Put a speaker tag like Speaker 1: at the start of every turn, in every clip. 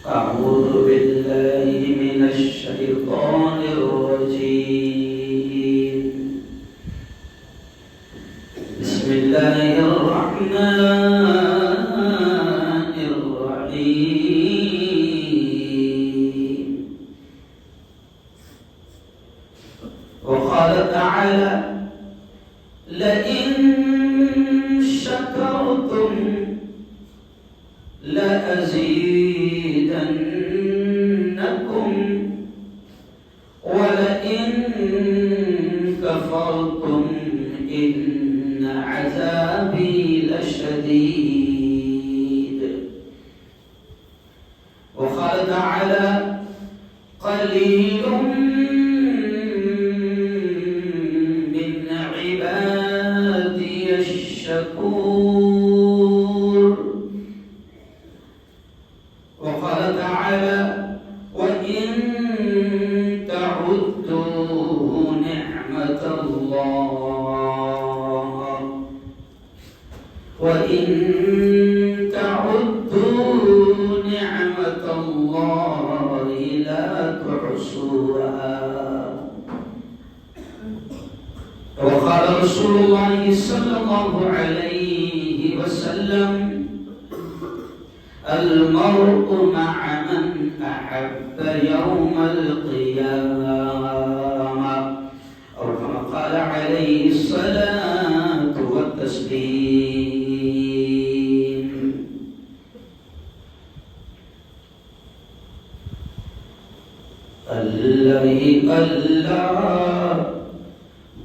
Speaker 1: أعوذ بالله من الشيطان الرجيم. بسم الله الرحمن الرحيم. وقال تعالى: لئن شكرتم لأزيدنكم ولئن كفرتم إن عذابي لشديد. وقال تعالى: قليل من عبادي الشكور. وقال تعالى: وإن تعدوا نعمة الله لا تحصوها. وقال رسول الله صلى الله عليه وسلم: المرء مع من أحب يوم القيامة، أو كما قال عليه الصلاة والتسليم. اللہ اللہ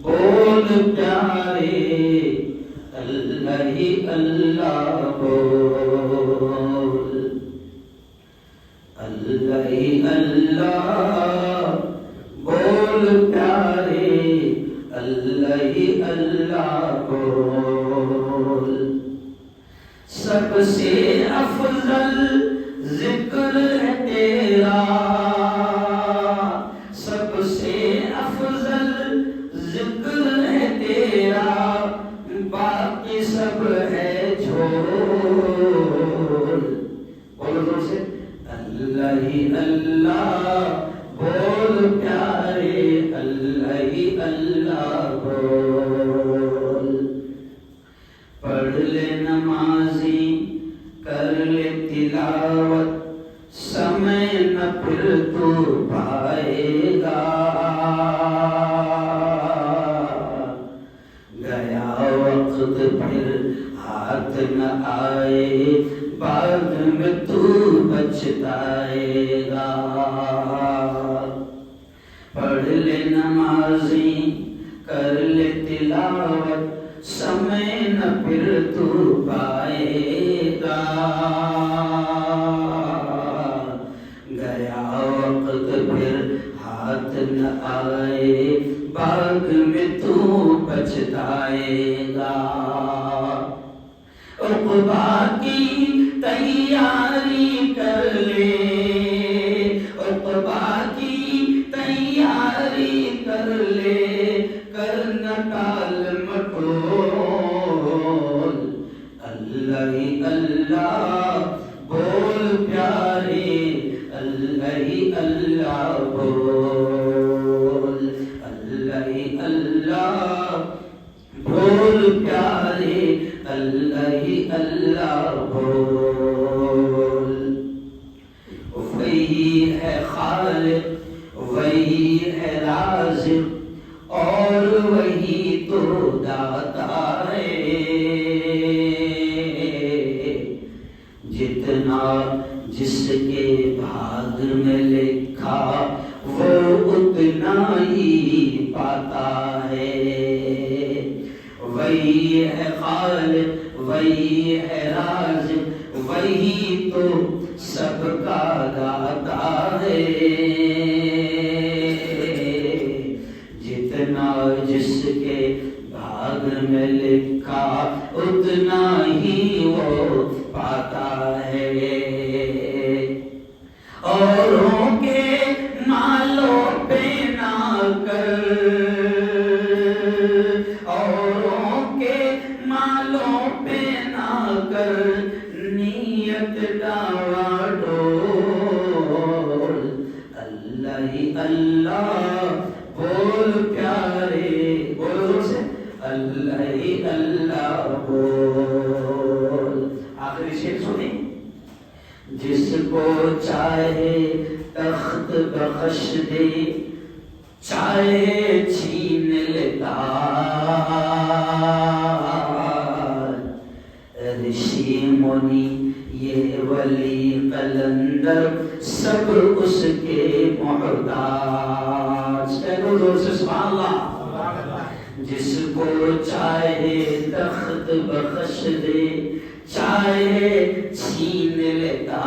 Speaker 1: بول پیارے، اللہ اللہ بول، اللہ اللہ بول پیارے، اللہ اللہ بول. سب سے افضل ذکر ہے تیرا، سب سے افضل ذکر ہے تیرا، باقی سب ہے جھول. بولو زور سے، اللہ اللہ بول پیارے، اللہ اللہ بول. پڑھ لے نمازی، کر لے تلاوت، سمے نہ پھر تو پائے گا. گیا وقت پھر ہاتھ نہ آئے، بعد میں تو پچھتائے گا. پڑھ لے نمازی، کر لے تلاوت، سمے نہ پھر تو پائے گا. گیا وقت پھر ہاتھ نہ آئے، بعد میں تو پچھتائے گا. عقبہ کی تیاری کر لے، عقبہ کی تیاری کر لے، کرنا ٹال مٹول. اللہ اللہ بول پیارے، اللہ اللہ بول، اللہ اللہ بول پیارے، اللہ اللہ بول. وہی ہے خالق، وہی ہے رازق، اور وہی تو داتا ہے. جتنا جس کے بھاگ میں لکھا، وہ اتنا ہی پاتا ہے. وہی ہے خالق، وہی ہے رازق، وہی تو سب کا داتا ہے. جتنا جس کے بھاگ میں لکھا، اتنا ہی وہ پاتا ہے. اوروں کے مالوں پہ نہ کر، اوروں کے مالوں پہ نہ کر نیت ڈاوا ڈول. آخری شعر سنیں. جس کو چاہے تخت بخش دے چاہے چھین لیتا رشی منی یہ ولی قلندر سب اس کے محتاج. کہو زور سے سبحان اللہ. جس کو چاہے تخت بخش دے چاہے چھین لیتا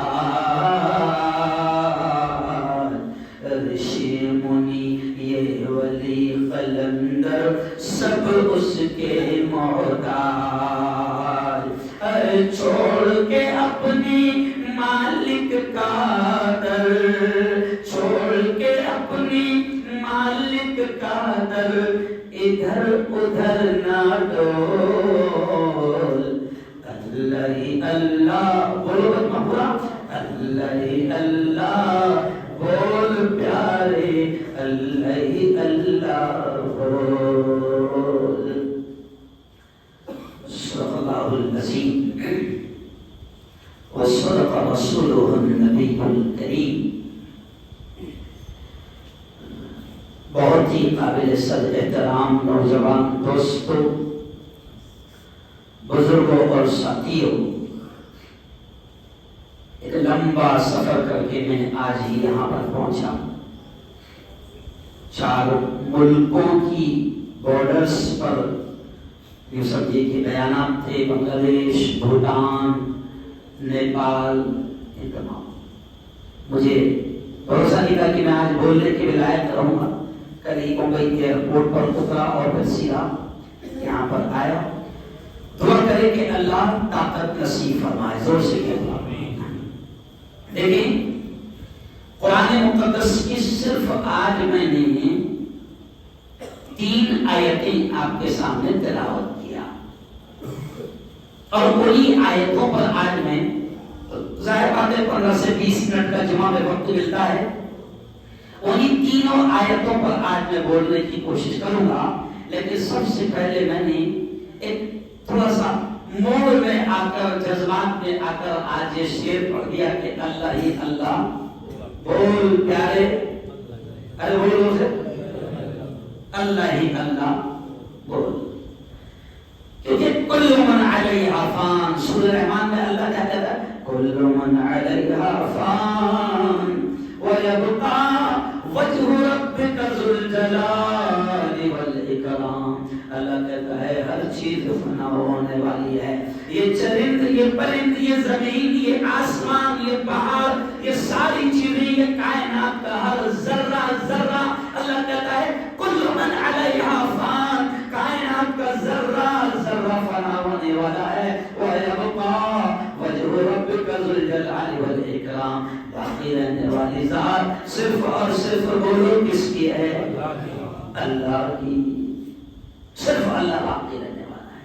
Speaker 1: رشی منی یہ ولی قلندر سب اس کے محتاج. چھوڑ کے اپنی مالک کا در چھوڑ کے اپنی مالک کا در ادھر ادھر نہ ڈول. اللہ ہی اللہ بولو محبوبہ. اللہ ہی اللہ بول پیارے. اللہ ہی اللہ بول. صدق اللہ العظیم وصدق رسوله النبی الکریم. بہت ہی قابل صد احترام نوجوان دوستوں، بزرگوں اور ساتھیوں، ایک لمبا سفر کر کے میں آج ہی یہاں پر پہنچا. 4 ملکوں کی بارڈرز پر یہ سب یہ کے بیانات تھے. بنگلہ دیش، بھوٹان، نیپال، یہ تمام. مجھے بھروسہ نہیں تھا کہ میں آج بولنے کے لائق رہوں گا. کل ہی ممبئی کے ایئرپورٹ پر اترا اور پھر سیدھا یہاں پر آیا. دعا کرے کہ اللہ طاقت نصیب فرمائے. زور سے کہتا ہوں. دیکھیں قرآن مقدس کی صرف آج میں نے 3 آیتیں آپ کے سامنے تلاوت کیا اور انہی آیتوں پر آج میں ظاہر بات ہے 15 سے 20 منٹ کا جمعہ میں وقت ملتا ہے. انہی 3 آیتوں پر آج میں بولنے کی کوشش کروں گا. لیکن سب سے پہلے میں نے ایک تھوڑا سا موڑ میں آ کر جذبات میں آ کر آج یہ شعر پڑھ دیا کہ اللہ ہی اللہ بول پیارے. ارے بولو سے اللہ ہی اللہ بول. کیونکہ کل من علیہا فان. سورہ رحمان میں اللہ کیا کہتا ہے؟ کل من علیہا فان وَيَبْقَى وَجْهُ رَبِّكَ ذُو الْجَلَالِ وَالْإِكْرَامِ. اللہ کہتا ہے ہر چیز فنا ہونے والی ہے. یہ چرند، یہ پرند، یہ زمین، یہ آسمان، یہ پہاڑ، یہ ساری چیزیں، یہ کائنات کا ہر ذرہ ذرہ اللہ کہتا ہے کل من علیہا فان. کائنات کا ذرہ ذرہ فنا ہونے والا ہے. وَيَبْقَى وَجْهُ رَبِّكَ ذُو الْجَلَالِ وَالْإِكْرَامِ. باقی رہنے والی ذات صرف اور صرف بولو کس کی ہے؟ اللہ کی. صرف اللہ باقی رہنے والا ہے.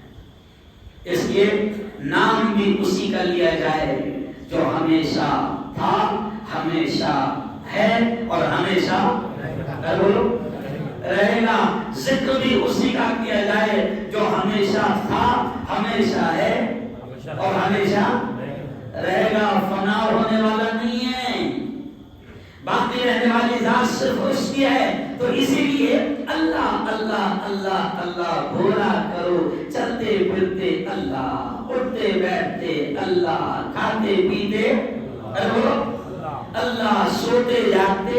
Speaker 1: اس لیے نام بھی اسی کا لیا جائے جو ہمیشہ تھا، ہمیشہ ہے اور ہمیشہ بولو رہے گا. ذکر بھی اسی کا کیا جائے جو ہمیشہ تھا، ہمیشہ ہے اور ہمیشہ رہے گا. فنا ہونے والا نہیں ہے. باقی رہنے والی ذات صرف اس کی ہے. تو اسی لیے اللہ اللہ اللہ اللہ بولا کرو. چلتے پھرتے اللہ، اٹھتے بیٹھتے اللہ، کھاتے پیتے اللہ، سوتے جاگتے.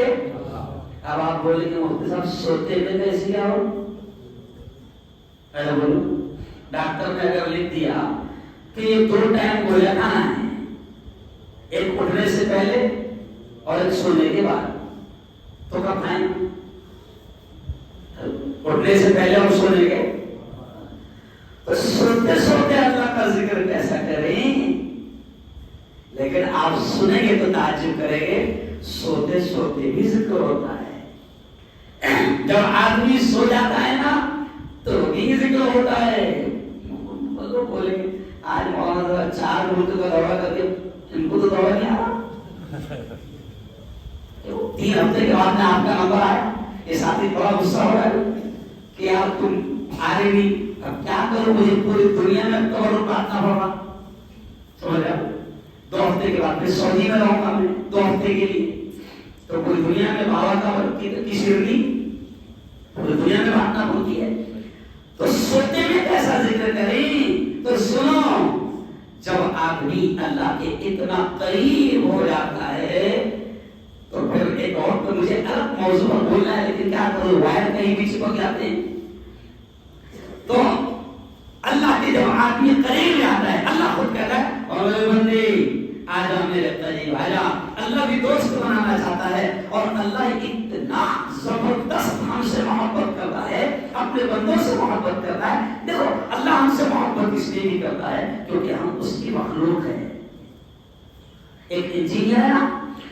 Speaker 1: اب آپ بولیں گے مفتی صاحب سوتے میں کیسے کیا ہو؟ ارے بولو ڈاکٹر نے اگر لکھ دیا کہ یہ 2 ٹائم گولیاں کھانا ہے، ایک اٹھنے سے پہلے اور ایک سونے کے بعد، تو کب کھائیں؟ اٹھنے سے پہلے اور سونے کے. تو سوتے سوتے اللہ کا ذکر کیسا کریں؟ لیکن آپ سنیں گے تو تعجب کریں گے سوتے سوتے بھی ذکر ہوتا ہے. جب آدمی سو جاتا ہے نا تو بھی ذکر ہوتا ہے. بولے آج مولانا 4 ملک کا دورہ کر کے ان کو تو دورہ نہیں آ رہا. 3 ہفتے کے بعد میں آپ کا نمبر آیا. یہ ساتھی بڑا غصہ ہو رہا ہے کہ یار تم آ رہے نہیں. اب کیا کروں؟ مجھے پوری دنیا میں کور کاٹنا پڑ رہا. سمجھ رہے ہفتے کے بعد پھر سعودی میں رہوں گا میں 2 ہفتے کے لیے. تو کوئی دنیا میں بابا کا کی شیرنی پوری دنیا میں بانٹنا ہوتی ہے. تو سوتے میں کیسا ذکر کریں؟ تو سنو، جب آدمی اللہ کے اتنا قریب ہو جاتا ہے تو پھر ایک اور تو مجھے الگ موضوع پر بولنا ہے، لیکن کیا کروں، وائر کہیں بھی چپک جاتے ہیں. تو اللہ کے جب آدمی قریب جاتا ہے، اللہ خود کہتا ہے اور میرے بندے آجا میرے قریب آجا. اللہ بھی دوست بنانا چاہتا ہے، اور اللہ اتنا زبردست ہم سے محبت کرتا ہے، اپنے بندوں سے محبت کرتا ہے. دیکھو اللہ ہم سے محبت اس لیے بھی کرتا ہے کیونکہ ہم اس کی مخلوق ہیں. ایک انجینئر ہے نا،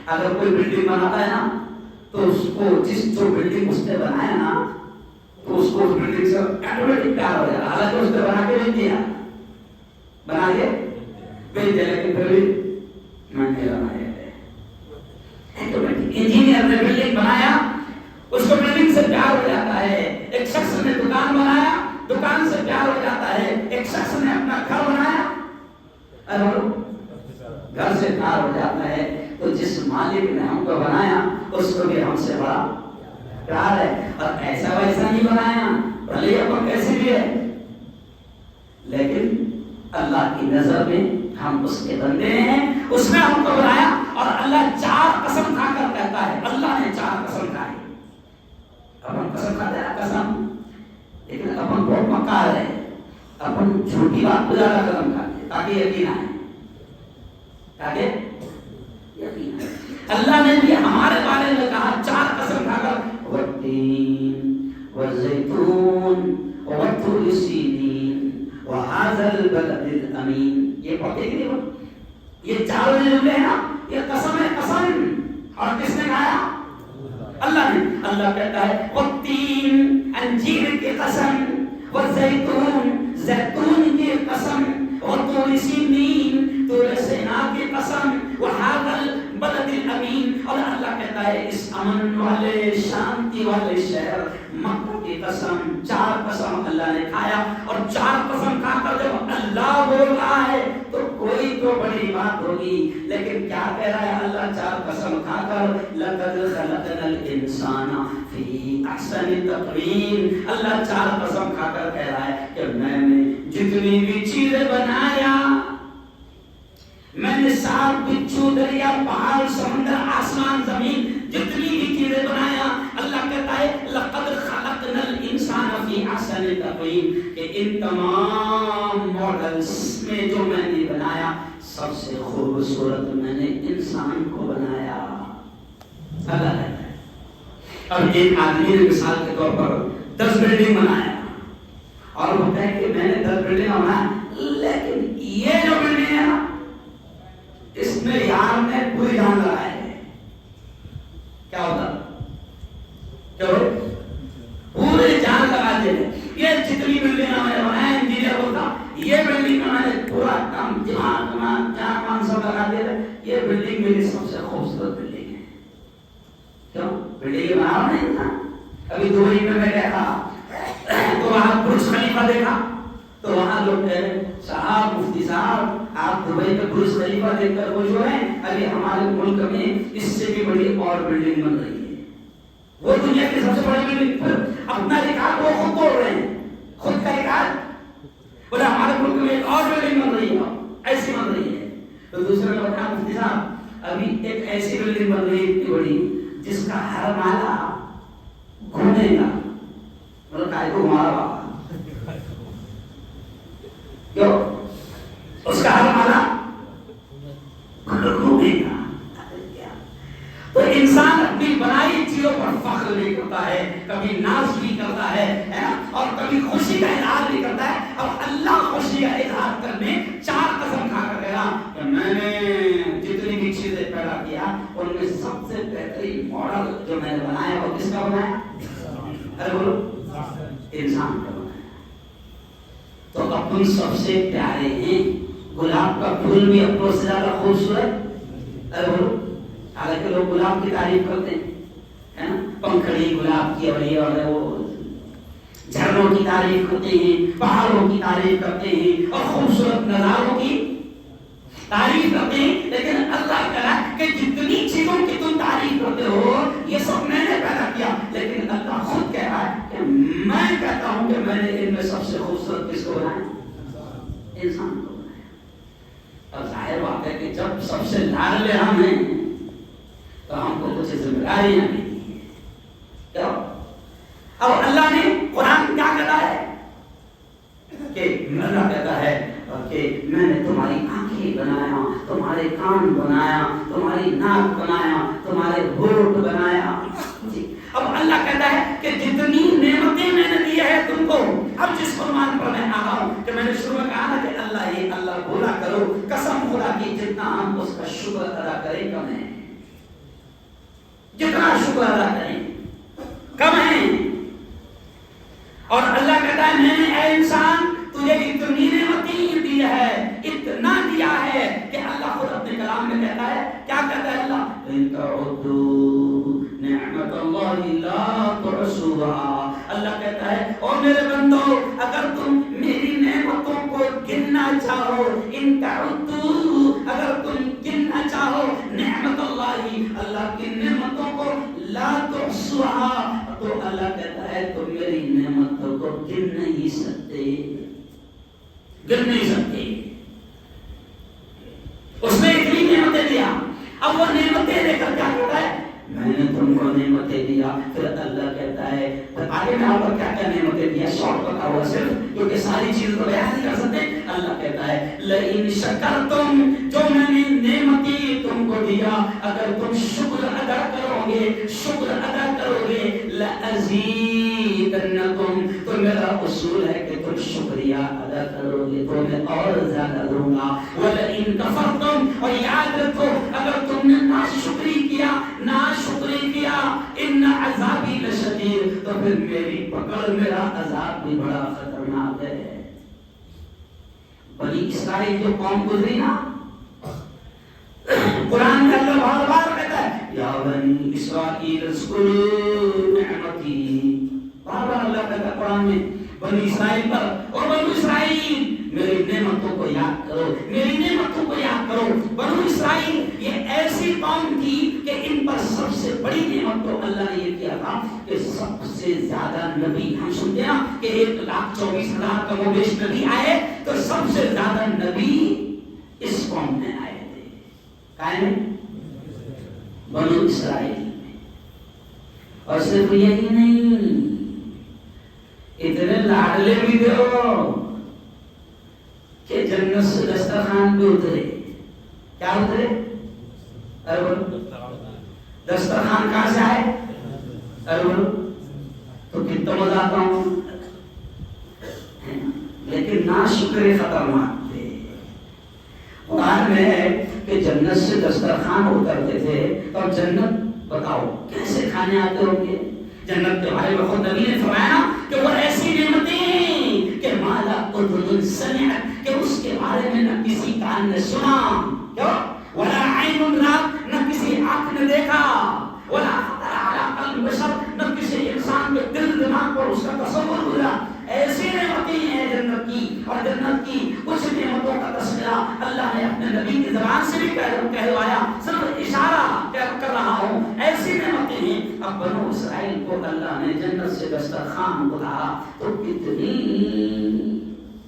Speaker 1: اگر کوئی بلڈنگ بناتا ہے نا تو اس کو جو بلڈنگ اس نے بنایا نا تو اس کو اس بلڈنگ سے آٹومیٹک پیار ہو جائے. حالانکہ اس نے بنا کے نہیں دیا، بنا کے بھیج دیا، لیکن پھر بھی میں نے بنایا. انجینئر نے بلڈنگ بنایا، اس کو بلڈنگ سے پیار ہو جاتا ہے. ایک شخص نے دکان بنایا، دکان سے پیار ہو جاتا ہے. ایک شخص نے اپنا گھر بنایا، گھر سے پیار ہو جاتا ہے. تو جس مالک نے ہم کو بنایا اس کو بھی ہم سے بڑا پیار ہے. اور ایسا ویسا نہیں بنایا، بھلے اپن کیسے بھی ہے، لیکن اللہ کی نظر میں ہم اس کے بندے ہیں. اس نے ہم کو بنایا، اور اللہ 4 قسم کھا کر کہتا ہے، اللہ نے 4 قسم کھائی. اپن قسم کھاتے ہیں قسم، لیکن اپن بہت مکار ہے، اپن جھوٹی بات کو زیادہ قسم کھاتے ہیں تاکہ یقین آئے، تاکہ یقین آئے. اللہ نے بھی ہمارے بارے میں کہا 4 قسم کھا کر، والتین والزیتون والطور سینین وہذا البلد الامین. یہ پڑھتے کہ نہیں؟ یہ 4 جملے ہیں نا، یہ قسم ہے، قسم. اور کس نے کھایا؟ اللہ نے. اللہ کہتا ہے والتین، انجیر کی قسم، والزیتون، زیتون کی قسم، والطور سینین، طور سینا کی قسم، وہذا البلد الامین. اور اللہ کہتا ہے اس امن والے شانتی والے شہر مکہ کی قسم. 4 قسم اللہ نے کھایا. اور 4 قسم کھا کر جب اللہ بول رہا ہے تو کوئی تو بڑی بات ہوگی، لیکن کیا کہہ رہا ہے اللہ 4 قسم کھا کر؟ لقد خلقنا الانسان فی احسن تقویم. اللہ 4 قسم کھا کر کہہ رہا ہے کہ میں نے جتنی بھی چیزیں بنایا، میں نے سات بچھو دریا پہاڑ سمندر آسمان زمین جتنی بھی چیزیں بنایا، اللہ کہتا ہے لقد خلقنا الانسان فی احسن تقویم، کہ ان تمام ماڈلز میں جو میں نے بنایا سب سے خوبصورت میں نے انسان کو بنایا. اللہ کہتا ہے. اب ایک آدمی نے مثال کے طور پر 10 بلڈنگ بنایا اور وہ کہے کہ میں نے 10 بلڈنگ بنایا، لیکن یہ جو بلڈنگ ہے نا اس میں یار نے پوری جان لگائی ہے. کیا ہوتا؟ پوری جان لگا دے. یہ جتنی بلڈنگ میں نے بنایا انجینئر ہوتا، یہ بلڈنگ میں نے پورا کام دماغ سب لگا دیا. یہ بلڈنگ میری سب سے خوبصورت بلڈنگ ہے. کیوں؟ بلڈنگ بنا رہا نہیں تھا. ابھی دبئی میں گیا تھا تو وہاں برج خلیفہ دیکھا تو وہاں لوگ کہہ رہے صاحب مفتی صاحب آپ دبئی میں برج خلیفہ دیکھ کر خوش ہو رہے ہیں، ابھی ہمارے ملک میں اس سے بھی بڑی اور بلڈنگ بن رہی ہے. وہ دنیا کی سب سے بڑی بلڈنگ. پھر اپنا ریکارڈ وہ خود توڑ رہے ہیں، خود کا ریکارڈ. بولے ہمارے ملک میں ایک اور بلڈنگ بن رہی ہے، ایسی بن رہی ہے. تو دوسرے نے بتایا مفتی صاحب ابھی ایک ایسی بلڈنگ بن رہی ہے اتنی بڑی جس کا ہر مالا گھومے گا. مطلب کائے کو گھما رہا کیوں؟ اس کا ہر مالا گھومے گا. تو انسان اپنی بنائی چیزوں پر فخر بھی کرتا ہے، کبھی ناز بھی کرتا ہے اور کبھی خوشی کا اظہار بھی کرتا ہے. اب اللہ خوشی کا اظہار کرنے 4 قسم کھا کر کہا کہ میں نے جتنی بھی چیزیں پیدا کیا ان میں سب سے بہترین ماڈل جو میں نے بنایا وہ کس کا بنایا؟ ارے بولو، انسان کا بنایا. تو اپن سب سے پیارے ہیں. گلاب کا پھول بھی اپنوں سے زیادہ خوبصورت. ارے بولو، حالانکہ لوگ گلاب کی تعریف کرتے ہیں نا، پنکھڑی گلاب کی اور وہ جھرنوں کی تعریف کرتے ہیں، پہاڑوں کی تعریف کرتے ہیں اور خوبصورت نظاروں کی تعریف کرتے ہیں، لیکن اللہ کہا کہ جتنی چیزوں کی تم تعریف کرتے ہو یہ سب میں نے پیدا کیا، لیکن اللہ خود کہہ رہا ہے کہ میں کہتا ہوں کہ میں نے ان میں سب سے خوبصورت کس کو بنایا؟ انسان کو بنایا۔ اور ظاہر بات ہے کہ جب سب سے لاڈلے ہم ہیں تو ہم کو کچھ ذمہ داریاں بھی ہیں۔ کیا اب اللہ نے قرآن کیا کہتا ہے کہ اللہ کہتا ہے کہ میں نے تمہاری آنکھیں بنایا، تمہارے کان بنایا، تمہاری ناک بنایا، تمہارے ہونٹ بنایا۔ اب اللہ کہتا ہے کہ جتنی نعمتیں میں نے دی ہے تم کو، اب جس فرمان پر میں آ رہا ہوں کہ میں نے شروع میں کہا نا کہ اللہ یہ اللہ بولا کرو، قسم خدا کی جتنا ہم اس کا شکر ادا کریں کم ہے، جتنا شکر ادا کریں کم ہے۔ اور اللہ کہتا ہے میں نے اے انسان تجھے اتنی نعمتیں دی ہے، اتنا دیا ہے کہ اللہ خود اپنے کلام میں کہتا ہے، کیا کہتا ہے اللہ؟ ان تعدوا نعمت اللہ لا تحصوها۔ اللہ کہتا ہے او میرے بندو اگر تم میری نعمتوں کو گننا چاہو، ان تعدوا اگر تم گننا چاہو نعمت اللہ، اللہ کی نعمتوں کو لا تحصوها، تو اللہ کہتا ہے تم میری نعمتوں کو گن نہیں سکتے، گر نہیں سکتے۔ اس نے اتنی نعمتیں دیا، اب وہ نعمتیں دے کر کیا کہتا ہے؟ میں نے تم کو نعمتیں دیا۔ پھر اللہ کہتا ہے آگے میں آپ کو کیا کیا نعمتیں دیا، شارٹ بتا ہوا صرف کیونکہ ساری چیز کو بیان نہیں کر سکتے۔ اللہ کہتا ہے لئن شکرتم، جو میں نے نعمتیں تم کو دیا اگر تم شکر ادا کرو گے، شکر ادا کرو گے، لأزیدنکم، تو میرا اصول ہے کہ تم شکریہ ادا کرو گے تو میں اور زیادہ دوں گا۔ وَلَئِن كَفَرْتُمْ، اور یاد رکھو اگر تم نے ناشکری کیا، ناشکری کیا، ان عذابی لشدید، تو پھر میری پکڑ، میرا عذاب بھی بڑا خطرناک ہے۔ بنی اسرائیل جو قوم گزری نا، قرآن میں اللہ بار بار کہتا ہے یا بنی اسرائیل اذکروا نعمتی، بار بار اللہ کہتا ہے قرآن میں بنی اسرائیل پر، اور بنو اسرائیل میری نعمتوں کو یاد کرو، میری نعمتوں کو یاد کرو۔ بنو اسرائیل یہ ایسی قوم تھی کہ ان پر سب سے بڑی نعمت تو اللہ نے یہ کیا تھا کہ سب سے زیادہ نبی، ہم سنتے ہیں کہ 1,24,000 کم و بیش نبی آئے، تو سب سے زیادہ نبی اس قوم میں آئے تھے۔ کائیں بنو اسرائیل میں۔ اور صرف یہی نہیں، اتنے لاڈلے بھی دو کہ جنت سے دسترخوان بھی اترے۔ کیا اترے؟ دسترخوان کہاں سے آئے؟ تو کتنا مزہ آتا ہوں، لیکن ناشکرے خطرناک تھے۔ قرآن میں ہے کہ جنت سے دسترخوان اترتے تھے، اور جنت بتاؤ کیسے کھانے آتے ہوں گے؟ جنت کے بارے میں خود نبی نے فرمایا کہ وہ ایسی نعمتیں ہیں کہ مالا اذن سمعت، کہ اس کے بارے میں نہ کسی کان نے سنا، کیوں؟ ولا عین رات، نہ کسی آنکھ نے دیکھا، ولا خطر علی قلب بشر، نہ کسی انسان کے دل دماغ پر اس کا تصور ہوا۔ ایسی نعمتیں ہیں جنت کی، اور جنت کی کچھ نعمتوں کا تذکرہ اللہ نے اپنے نبی کی زبان سے بھی کہلوایا، صرف اشارہ کر رہا ہوں، ایسی نعمتیں ہیں۔ اب بنو اسرائیل کو اللہ نے جنت سے دسترخوان بلایا تو کتنی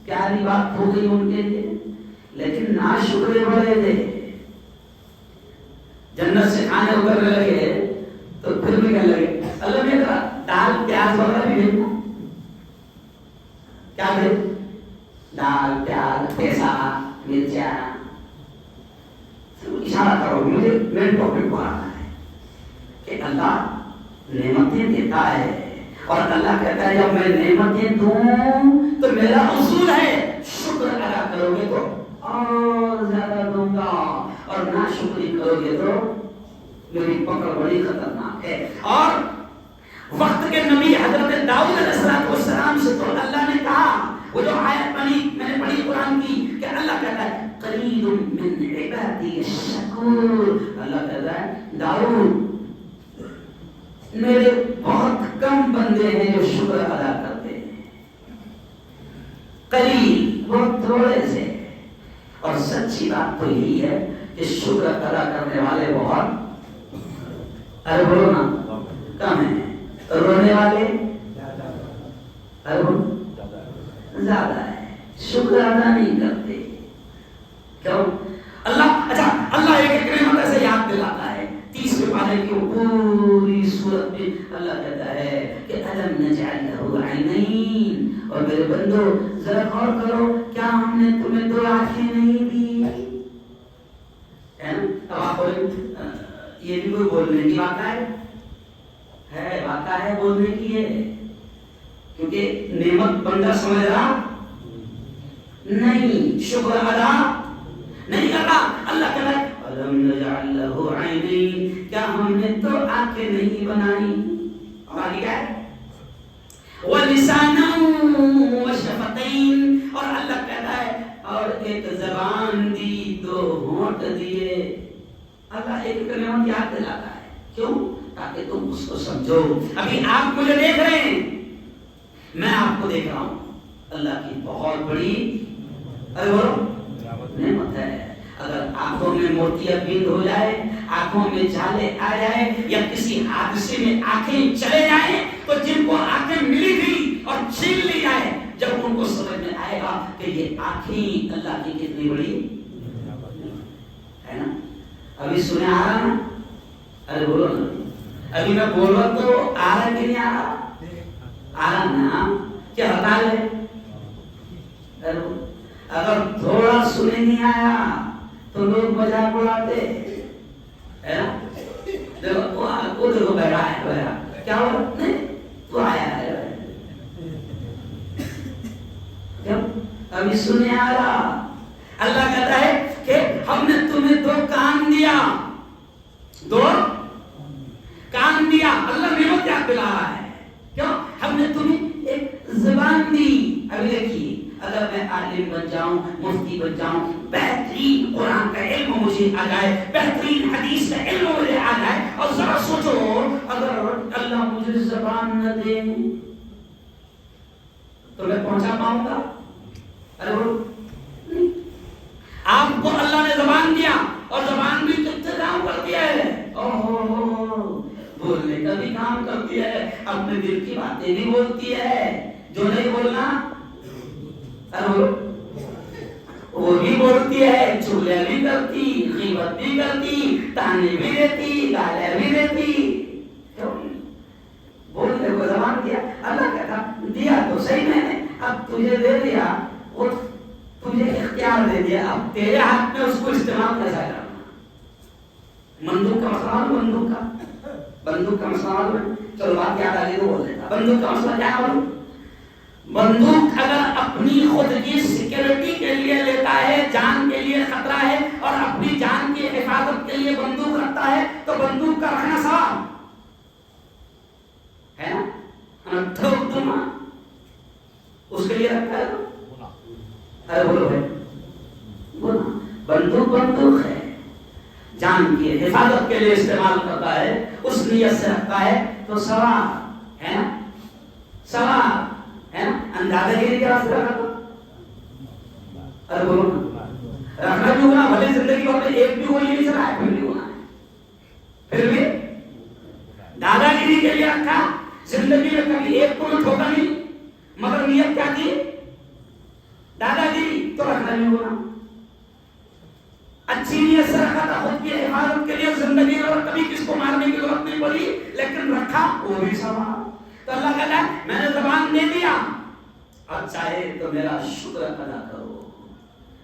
Speaker 1: پیاری بات ہو گئی ان کے لیے، لیکن ناشکرے بڑے تھے۔ جنت سے کھانے اترنے لگے تو پھر بھی کہنے لگے اللہ میرا دال پیاز وغیرہ بھی بھیجنا، کیا بھیج؟ دال پیاز پیسہ مرچا، اشارہ کرو مجھے مین ٹاپک کو آنا ہے کہ اللہ نعمتیں دیتا ہے، اور اللہ کہتا ہے جب میں نعمتیں دوں تو میرا اصول ہے شکر ادا کرو گے تو اور زیادہ دوں گا، اور ناشکری کرو گے تو میری پکڑ بڑی خطرناک ہے۔ اور وقت کے نبی حضرت داؤد علیہ السلام سے تو اللہ نے کہا، وہ جو آیت میں نے پڑھی قرآن کی کہ اللہ کہتا ہے قلیل من عبادی الشکور، اللہ کہتا ہے داؤد میرے بہت کم بندے ہیں جو شکر ادا کرتے ہیں، قلیل بہت تھوڑے سے، اور سچی بات تو یہی ہے کہ شکر ادا کرنے والے بہت، ارے بولو نا، کم ہیں، رونے والے ارے بولو زیادہ ہے، شکر ادا نہیں کرتے. کیوں؟ اللہ اچھا اللہ ایک ایک نعمت ایسے یاد دلاتا ہے. 30 پارے کی پوری سورت میں اللہ کہتا ہے کہ الم نجعل له عینین، اور میرے بندو ذرا غور کرو، کیا ہم نے تمہیں 2 آنکھیں نہیں دی؟ ہے نا؟ اب آپ یہ بھی کوئی بولنے کی بات ہے واقع ہے بولنے کی ہے، کیونکہ نعمت بندہ سمجھ رہا نہیں، شکر ادا نہیں کر رہا. اللہ کہتا ہے الم نجعل له عینین، کیا ہم نے 2 آنکھیں نہیں بنائی؟ اور آگے کیا ہے؟ وَلِسَانًا وَشَفَتَيْن، اور اللہ کہتا ہے اور ایک زبان دی، 2 ہونٹ دیے. اللہ ایک نعمت یاد دلاتا ہے. کیوں؟ تاکہ تم اس کو سمجھو. ابھی آپ مجھے دیکھ رہے ہیں، میں آپ کو دیکھ رہا ہوں. اللہ کی بہت بڑی نعمت ہے. اگر آنکھوں میں موتیاں بند ہو جائے، آنکھوں میں جالے آ جائے، یا کسی حادثے میں آنکھیں چلے جائیں، تو جن کو آنکھیں ملی تھی اور چھین لی جائے، جب ان کو سمجھ میں آئے گا کہ یہ آنکھیں اللہ کی کتنی بڑی ہے نا. ابھی سنے آ رہا نا؟ ارے بولو نا، ابھی میں بول رہا تو آ رہا کہ نہیں آ رہا؟ آ رہا نا؟ کیا بتا ہے؟ اگر تھوڑا سنے نہیں آیا تو لوگ مذاق اڑاتے ہے نا. دیکھو وہ دیکھو بیٹھا ہے، کیا ہوا؟ نہیں تو آیا ہے. ابھی سنے آ رہا. اللہ کہتا ہے کہ ہم نے تمہیں 2 کان دیا، 2 کان دیا. اللہ نعمت یاد دلا رہا ہے. کیوں؟ ہم نے تمہیں ایک زبان دی. ابھی دیکھیے، اگر میں عالم بن جاؤں، مفتی بن جاؤں، بہترین قرآن کا علم مجھے آ جائے، بہترین حدیث کا علم مجھے آ جائے، اور ذرا سوچو اگر اللہ مجھے زبان نہ دے تو میں پہنچا پاؤں گا؟ ارے نہیں. آپ کو اللہ نے زبان دیا، اور زبان بھی کتنے کام کرتی ہے، بولنے کا بھی کام کرتی ہے، اپنے دل کی باتیں بھی بولتی ہے. جو نہیں بولنا وہ بھی بولتی ہے، چغلیاں بھی کرتی، غیبت بھی کرتی، تانے بھی دیتی، گالیاں بھی دیتی. بولنے کو زبان دیا. اللہ کہتا دیا تو صحیح میں نے، اب تجھے دے دیا، وہ تجھے اختیار دے دیا، اب تیرے ہاتھ میں اس کو استعمال کیسا کرنا. بندوق کا مسئلہ، بندوق کا مسئلہ، چلو بات یاد آ گئی تو بول دیتا. بندوق کا مسئلہ کیا ہے؟ بندوق اگر اپنی خود کی سیکورٹی کے لیے لیتا ہے، جان کے لیے خطرہ ہے، اور اپنی جان کی حفاظت کے لیے بندوق رکھتا ہے، تو بندوق کا رکھنا ثواب ہے نا. اس کے لیے رکھتا ہے. ارے بولو بھائی، بندوق ہے، جان کی حفاظت کے لیے استعمال کرتا ہے، اس نیت سے رکھتا ہے تو ثواب ہے نا، ثواب ہے نا. اندازہ گیری کے راستے رکھا تھا. ارے بولو نا، رکھنا بھی ہونا، بھلے زندگی میں ایک بھی گولی نہیں چلا ہے، پھر بھی ہونا ہے، پھر بھی دادا گیری کے لیے رکھا. زندگی میں کبھی ایک کو ٹھوکا نہیں، مگر نیت کیا تھی؟ دادا گیری. تو رکھنا بھی ہونا. اچھی نیت سے رکھا تھا خود کی حفاظت کے لیے، زندگی میں کبھی کس کو مارنے کی ضرورت نہیں پڑی، لیکن رکھا، وہ بھی ثواب. تو اللہ کہتا ہے میں نے زبان دے دیا، اب چاہے تو میرا شکر ادا کرو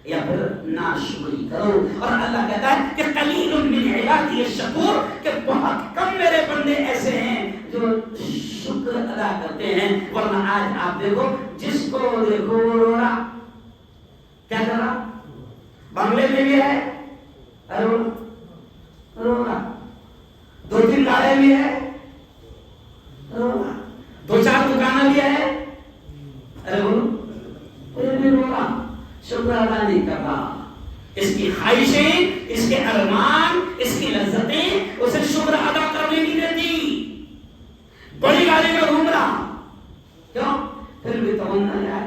Speaker 1: یا پھر ناشکری کرو. اور اللہ کہتا ہے کہ قلیل من عبادی الشکور، کہ بہت کم میرے بندے ایسے ہیں جو شکر ادا کرتے ہیں. ورنہ آج آپ دیکھو، جس کو دیکھو وہ رو رہا. کیا کر رہا؟ بنگلے میں بھی ہے، ارے رو رہا. 2-3 گاڑیاں بھی ہے، رو رہا. 2-4 دکانیں بھی ہے، ارے بولو بھی رو رہا. شکر ادا نہیں کر رہا. اس کی خواہشیں، اس کے ارمان، اس کی لذتیں اسے شکر ادا کرنے نہیں دیتی. بڑی گاڑی میں گھوم رہا، کیوں؟ پھر بھی تمنا ہے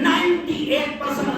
Speaker 1: 98%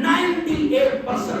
Speaker 1: 98%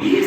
Speaker 1: 20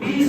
Speaker 1: 20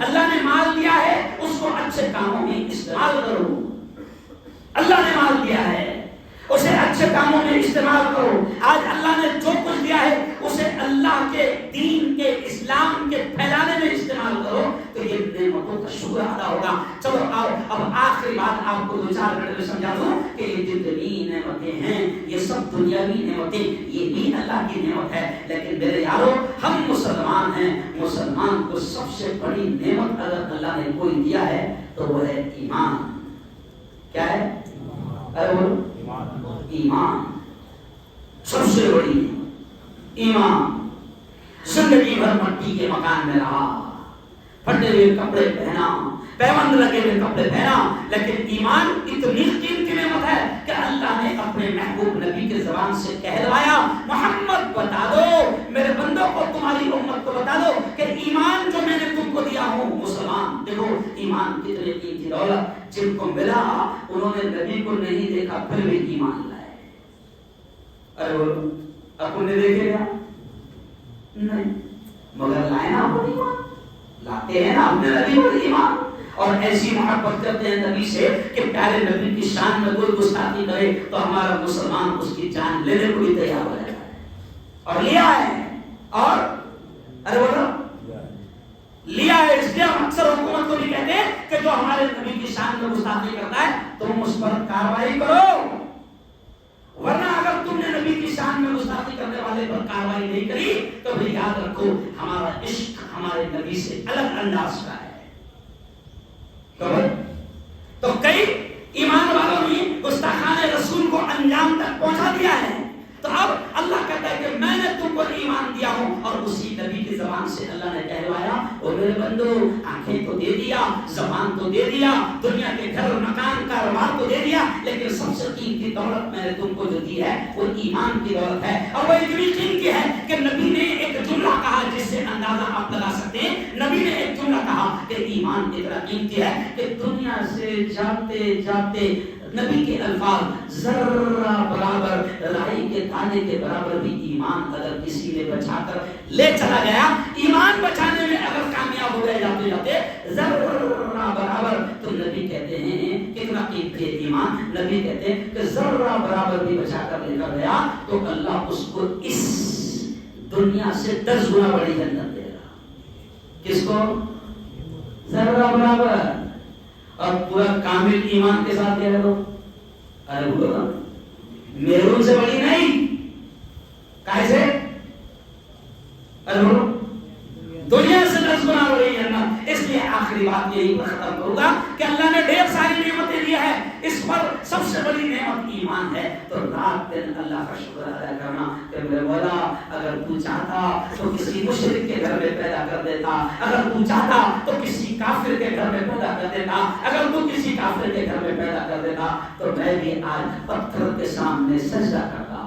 Speaker 1: اللہ نے مال دیا ہے اس کو اچھے کاموں میں استعمال کرو. اللہ نے مال دیا ہے اسے اچھے کاموں میں استعمال کرو. آج اللہ نے جو کچھ دیا ہے اسے اللہ کے دین کے اسلام کے پھیلانے میں استعمال کرو تو یہ نعمتوں کا شکر ادا ہوگا. چلو آؤ اب آخری بات آپ کو 2-4 منٹ میں سمجھا دوں کہ یہ جتنی نعمتیں ہیں یہ سب دنیاوی نعمتیں یہ بھی اللہ کی نعمت ہے. لیکن میرے یارو ہم مسلمان ہیں. مسلمان کو سب سے بڑی نعمت اگر اللہ نے کوئی دیا ہے تو وہ ہے ایمان. کیا ہے؟ ارے بولو ایمان. سب سے بڑی ایمان. زندگی بھر مٹی کے مکان میں رہا, پھٹے ہوئے کپڑے پہنا, پیوند لگے ہوئے کپڑے پہنا, لیکن ایمان اتنی قیمتی نعمت ہے کہ اللہ نے اپنے محبوب نبی کے زبان سے کہلوایا محمد بتا دو میرے بندوں کو, تمہاری امت کو بتا دو کہ ایمان جو میں نے تم کو دیا ہوں مسلمان. دیکھو ایمان کتنی قیمتی دولت. جن کو ملا انہوں نے نبی کو نہیں دیکھا پھر بھی ایمان لائے. ارے بولو اپن نے دیکھے گا نہیں مگر لائے نا اپنے ایمان. لاتے ہیں نا اپنے نبی پر ایمان اور ایسی محبت کرتے ہیں نبی سے کہ پیارے نبی کی شان میں کوئی گستاخی کرے تو ہمارا مسلمان اس کی جان لینے کو بھی تیار ہو جاتا ہے. اور لیا ہے اور ارے بولو لیا ہے. اس لیے ہم اکثر حکومت کو بھی کہتے ہیں کہ جو ہمارے نبی کی شان میں گستاخی کرتا ہے تم اس پر کارروائی کرو, ورنہ اگر تم نے نبی کی شان میں گستاخی کرنے والے پر کارروائی نہیں کری تو بھی یاد رکھو ہمارا عشق ہمارے نبی سے الگ انداز کا ہے. تو کئی ایمان والوں نے گستاخانہ رسول کو انجام تک پہنچا دیا ہے. تو اب اللہ کہتا ہے کہ میں نے تم کو ایمان دیا ہوں اور اسی نبی کی زبان سے اللہ نے کہلوایا او میرے بندو آنکھیں تو دے دیا, زبان تو دے دیا, دنیا کے گھر مکان کاروبار تو دے دیا, لیکن سب سے قیمتی دولت میں نے تم کو جو دی ہے وہ ایمان کی دولت ہے. اور وہ اتنی قیمتی ہے کہ نبی نے ایک جملہ کہا جس سے اندازہ آپ لگا سکتے ہیں. نبی نے ایک جملہ کہا کہ ایمان اتنا قیمتی ہے کہ دنیا سے جاتے جاتے نبی کے الفاظ ذرہ برابر رائی کے دانے کے برابر بھی ایمان اگر کسی نے بچا کر لے چلا گیا, ایمان بچانے میں اگر کامیاب ہو گئے جاتے جاتے ذرہ برابر, تو نبی کہتے ہیں کتنا قیمتی ایمان. نبی کہتے ہیں کہ ذرہ برابر بھی بچا کر لے کر گیا تو اللہ اس کو اس دنیا سے 10 گنا بڑی جنت دے گا. کس کو؟ ذرہ برابر. اور پورا کامل ایمان کے ساتھ کہہ دو ارے بولو میرون سے بڑی نہیں, کیسے؟ ارے بولو دنیا سے 10 گنا بڑی جنت. اس لیے آخری بات یہی پر ختم کروں گا کہ اللہ نے ڈھیر ساری نعمتیں دی ہے, اس پر سب سے بڑی نعمت ایمان ہے. تو رات دن اللہ کا شکر ادا کرنا کہ میرے مولا اگر تو چاہتا تو کسی مشرک کے گھر میں پیدا کر دیتا, اگر تو چاہتا تو کسی کافر کے گھر میں پیدا کر دیتا, اگر تو کسی کافر کے گھر میں پیدا کر دیتا تو میں بھی آج پتھر کے سامنے سجدہ کرتا.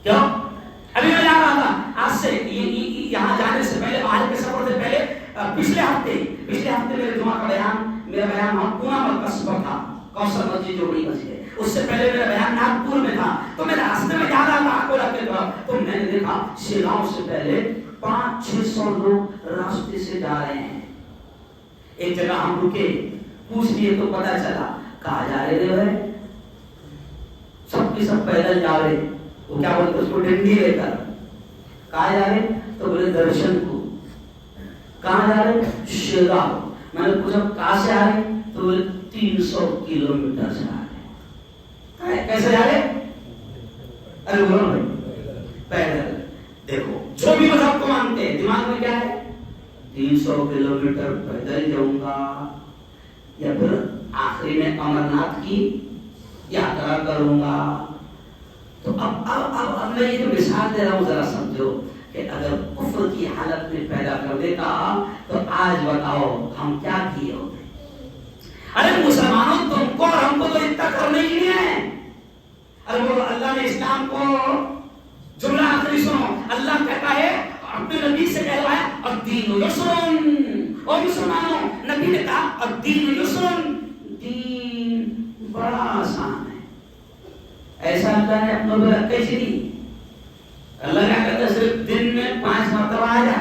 Speaker 1: کیوں؟ ابھی میں جا رہا تھا آج سے یہاں جانے سے پہلے, باہر کے سفر سے پہلے, پچھلے ہفتے میرے جمعہ کا میرا بیان پونا مرکز پر تھا, کوثر مسجد جو بڑی مسجد ہے, اس سے پہلے میرا بیان ناگپور میں تھا. تو میں راستے میں جا رہا تھا اکولا کے طرف, تو میں نے دیکھا شیلاؤں سے پہلے 500-600 لوگ راستے سے جا رہے ہیں. ایک جگہ ہم رکے, پوچھ لیے تو پتا چلا کہاں جا رہے تھے, سب کی سب پیدل جا رہے. وہ کیا بولتے اس کو ڈنڈی لے کر. کہاں جا رہے تو بولے درشن کو. کہاں جا رہے؟ شیلاؤ. میں نے پوچھا کہاں سے آ رہے تو بولے 300 کلومیٹر سے آ رہے. کیسے جا رہے؟ ارے بولو بھائی پیدل. دیکھو جو بھی مذہب کو مانتے ہیں دماغ میں کیا ہے 300 کلومیٹر پیدل جاؤں گا یا پھر آخری میں امرناتھ کی یاترا کروں گا. تو اب میں یہ مثال دے رہا ہوں, ذرا سمجھو کہ اگر کفر کی حالت میں پیدا کر دیتا تو آج بتاؤ ہم کیا کیے ہوتے. ارے مسلمانوں تم کو اور ہم کو تو اتنا کرنا ہی نہیں ہے. ارے وہ اللہ نے اسلام کو جملہ آخری سنو, اللہ کہتا ہے اپنے نبی سے کہلوایا الدین یسرن. اور مسلمانوں نبی نے کہا الدین یسرن, دین بڑا آسان ہے. ایسا اللہ نے اپنے اوپر رکھے چلی. اللہ کیا کہتا ہے صرف دن میں 5 مرتبہ آ جا,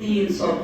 Speaker 1: 300